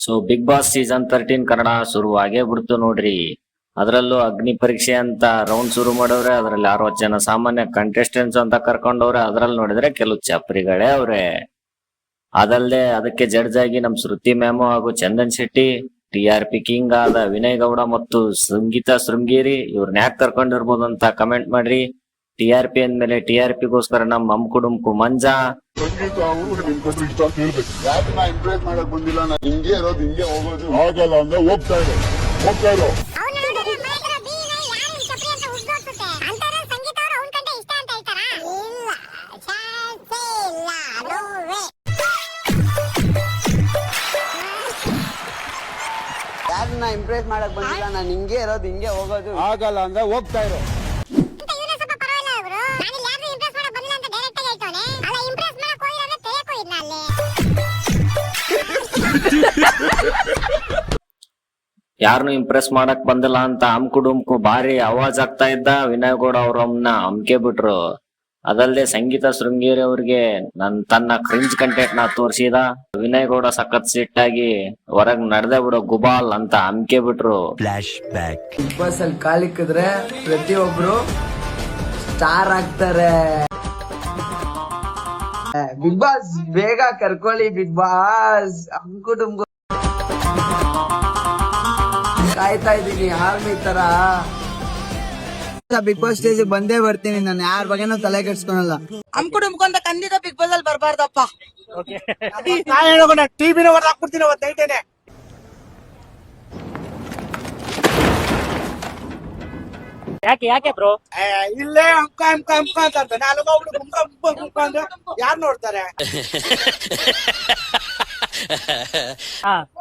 So Big Boss season 13 Kannada ಶುರುವಾಗೇ ಬಿಡ್ತು ನೋಡ್ರಿ. ಅದ್ರಲ್ಲೂ ಅಗ್ನಿ ಪರೀಕ್ಷೆ ಅಂತ ರೌಂಡ್ ಶುರು ಮಾಡವ್ರೆ. ಅದ್ರಲ್ಲಿ 60 ಜನ ಸಾಮಾನ್ಯ ಕಂಟೆಸ್ಟೆಂಟ್ಸ್ ಅಂತ ಕರ್ಕೊಂಡವ್ರೆ. ಅದ್ರಲ್ಲಿ ನೋಡಿದ್ರೆ ಕೆಲವು ಚಪ್ರಿಗಳೇ ಅವ್ರೆ. ಅದಲ್ಲದೆ ಅದಕ್ಕೆ ಜಡ್ಜ್ ಆಗಿ ನಮ್ ಶ್ರುತಿ ಮ್ಯಾಮು ಹಾಗೂ ಚಂದನ್ ಶೆಟ್ಟಿ, TRP ಕಿಂಗ್ ಆದ ವಿನಯ್ ಗೌಡ ಮತ್ತು ಸಂಗೀತಾ ಶೃಂಗೇರಿ ಇವ್ರನ್ನ ಯಾಕೆ ಕರ್ಕೊಂಡಿರ್ಬೋದು ಅಂತ ಕಮೆಂಟ್ ಮಾಡ್ರಿ. TRP ಅಂದ್ಮೇಲೆ TRP ಗೋಸ್ಕರ ನಮ್ಮ ಕುಡುಂಕು ಮಂಜಾ, ಸಂಗೀತ ಅವರು ನಿಮ್ ಕಡೆ ಇಷ್ಟ ಅಂತ ಹೇಳ್ಬೇಕು. ಯಾಕೆ ನಾ ಇಂಪ್ರೆಸ್ ಮಾಡಕ್ ಬಂದಿಲ್ಲ, ನಾ ಹಿಂಗೆ ಇರೋದು ಹಿಂಗೆ ಹೋಗೋದು ಆಗಲ್ಲ ಅಂದ್ರೆ ಹೋಗ್ತಾ ಇರೋ ಯಾರನ್ನ ಇಂಪ್ರೆಸ್ ಮಾಡಕ್ ಬಂದಿಲ್ಲ, ನಾನು ಹಿಂಗೆ ಇರೋದು ಹಿಂಗೆ ಹೋಗೋದು ಆಗಲ್ಲ ಅಂದ್ರೆ ಹೋಗ್ತಾ ಇರೋ. ಯಾರನ್ನು ಇಂಪ್ರೆಸ್ ಮಾಡಕ್ ಬಂದಿಲ್ಲ ಅಂತ ಕುಡುಂಕು ಭಾರಿ ಅವಾಜ್ ಆಗ್ತಾ ಇದ್ದ ವಿನಯ್ ಗೌಡ ಅವ್ರನ್ನ ಅಮ್ಕೆ ಬಿಟ್ರು. ಅದಲ್ಲದೆ ಸಂಗೀತ ಶೃಂಗೇರಿ ಅವ್ರಿಗೆ ತನ್ನ ಕ್ರಿಂಜ್ ಕಂಟೆಂಟ್ ನ ತೋರಿಸಿದ. ವಿನಯ್ ಗೌಡ ಸಖತ್ ಸಿಟ್ಟಾಗಿ ಹೊರಗ್ ನಡೆದೇ ಬಿಡೋ ಗುಬಾಲ್ ಅಂತ ಅಮ್ಕೆ ಬಿಟ್ರು. ಬಿಗ್ ಬಾಸ್ ಅಲ್ಲಿ ಕಾಲಿಕ್ಕಿದ್ರೆ ಪ್ರತಿಯೊಬ್ರು ಸ್ಟಾರ್ ಆಗ್ತಾರೆ. ಬಿಗ್ ಬಾಸ್ ಬೇಗ ಕರ್ಕೊಳ್ಳಿ, ಬಿಗ್ ಬಾಸ್ ಕುಟುಂಬ ಕಾಯ್ತಾ ಇದೀನಿ ಆರ್ಮಿ ತರ. ಬಿಗ್ ಬಾಸ್ ಸ್ಟೇಜ್ ಬಂದೇ ಬರ್ತೀನಿ, ನಾನು ಯಾರ ಬಗ್ಗೆನೂ ತಲೆ ಕೆಡ್ಸ್ಕೊಳಲ್ಲ. ಕುಟುಂಬ ಅಂತ ಖಂಡಿತ ಬಿಗ್ ಬಾಸ್ ಅಲ್ಲಿ ಬರ್ಬಾರ್ದಪ್ಪ. ನಾ ಹೇಳೋಣ ಟಿವಿನ ಹೊರದಾಕ್ಬಿಡ್ತೀನಿ ಅವತ್ತು ನೈಟೇನೆ. ಯಾಕೆ ಬ್ರೋ? ಇಲ್ಲೇ ಅಂಕ ಅಂತ ಅಂತಾನೆ, ಅಲ್ಲಿ ಹೋಗ್ಬಿಟ್ಟು ಅಂದ್ರೆ ಯಾರು ನೋಡ್ತಾರೆ?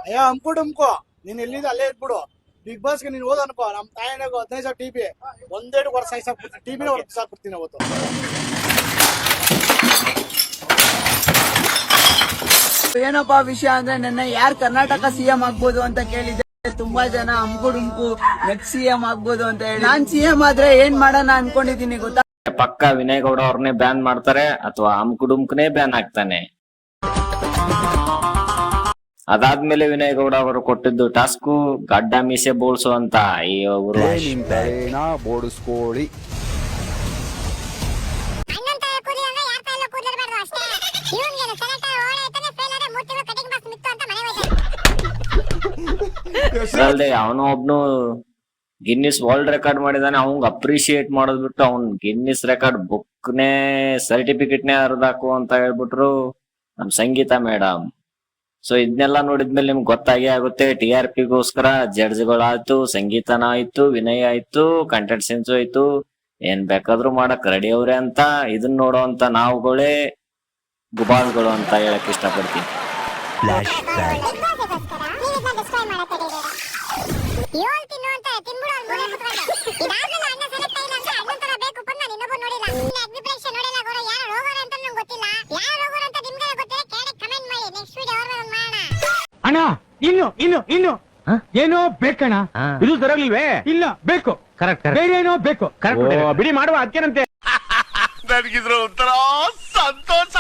ಅಯ್ಯೋ ಅಂಕುಡುಮ್ಕೋ, ನೀನ್ ಎಲ್ಲಿಂದ ಅಲ್ಲೇ ಇದ್ಬಿಡು. ಬಿಗ್ ಬಾಸ್ಗೆ ನೀನ್ ಹೋದ ಅನ್ಕೋ, ನಮ್ ತಾಯಿನಾಗ 15,000 ಟಿವಿ ಒಂದೆರಡು ವರ್ಷ ಸಾಕ್ಬಿಡ್ತೀನಿ, ಟಿವಿನ ಹೊರತು ಸಾಕ್ಬಿಡ್ತೀನಿ ಅವತ್ತು. ಏನಪ್ಪಾ ವಿಷಯ ಅಂದ್ರೆ, ನನ್ನ ಯಾರು ಕರ್ನಾಟಕ CM ಆಗ್ಬೋದು ಅಂತ ಕೇಳಿದೆ. ತುಂಬಾ ಜನ ಅಂಕುಡುಂಕು ನೆಕ್ಸ್ಟ್ CM ಆಗ್ಬೋದು ಅಂತ ಹೇಳಿ. ನಾನ್ CM ಆದ್ರೆ ಏನ್ ಮಾಡೋಣ ಅನ್ಕೊಂಡಿದೀನಿ ಗೊತ್ತಾ? ಪಕ್ಕ ವಿನಯ್ ಗೌಡ ಅವ್ರನ್ನೇ ಬ್ಯಾನ್ ಮಾಡ್ತಾರೆ ಅಥವಾ ಕುಡುಂಕನೇ ಬ್ಯಾನ್ ಆಗ್ತಾನೆ. ಅದಾದ್ಮೇಲೆ ವಿನಯ್ ಗೌಡ ಅವರು ಕೊಟ್ಟಿದ್ದು ಟಾಸ್ಕು ಗಡ್ಡ ಮೀಸೆ ಬೋಳ್ಸು ಅಂತ. ಇವರು ಬೋಡಿಸ್ಕೊಳ್ಳಿ. ಅಲ್ಲದೆ ಅವನು ಒಬ್ನು ಗಿನ್ನಿಸ್ ವರ್ಲ್ಡ್ ರೆಕಾರ್ಡ್ ಮಾಡಿದಾನೆ. ಅವಂಗ್ ಅಪ್ರಿಶಿಯೇಟ್ ಮಾಡೋದ್ ಬಿಟ್ಟು ಅವ್ನ್ ಗಿನ್ನಿಸ್ ರೆಕಾರ್ಡ್ ಬುಕ್ನೇ ಸರ್ಟಿಫಿಕೇಟ್ನೇ ಹರಿದಾಕು ಅಂತ ಹೇಳ್ಬಿಟ್ರು ನಮ್ ಸಂಗೀತ ಮೇಡಮ್. ಸೊ ಇದನ್ನೆಲ್ಲ ನೋಡಿದ್ಮೇಲೆ ನಿಮ್ಗೆ ಗೊತ್ತಾಗೇ ಆಗುತ್ತೆ. TRP ಗೋಸ್ಕರ ಜಡ್ಜ್ಗಳಾಯ್ತು, ಸಂಗೀತನ ಆಯ್ತು, ವಿನಯ್ ಆಯ್ತು, ಕಂಟೆಂಟ್ ಸೆನ್ಸ್ ಆಯ್ತು, ಏನ್ ಬೇಕಾದ್ರೂ ಮಾಡಕ್ ರೆಡಿ ಅವ್ರೆ ಅಂತ. ಇದನ್ನ ನೋಡೋಂತ ನಾವುಗಳೇ ಗುಬಾಲ್ಗಳು ಅಂತ ಹೇಳಕ್ ಇಷ್ಟಪಡ್ತೀನಿ. ಅಣ್ಣ ಇನ್ನು ಏನೋ ಬೇಕಣ್ಣ, ಇದು ತರಲಿಲ್ವೇ? ಇಲ್ಲ ಬೇಕು, ಕರೆಕ್ಟ್. ಬೇರೆ ಏನೋ ಬೇಕು, ಬಿಡಿ ಮಾಡುವ ಅದಕ್ಕೇನಂತೆ. ನನಗಿದ್ರ ಒಂಥರ ಸಂತೋಷ.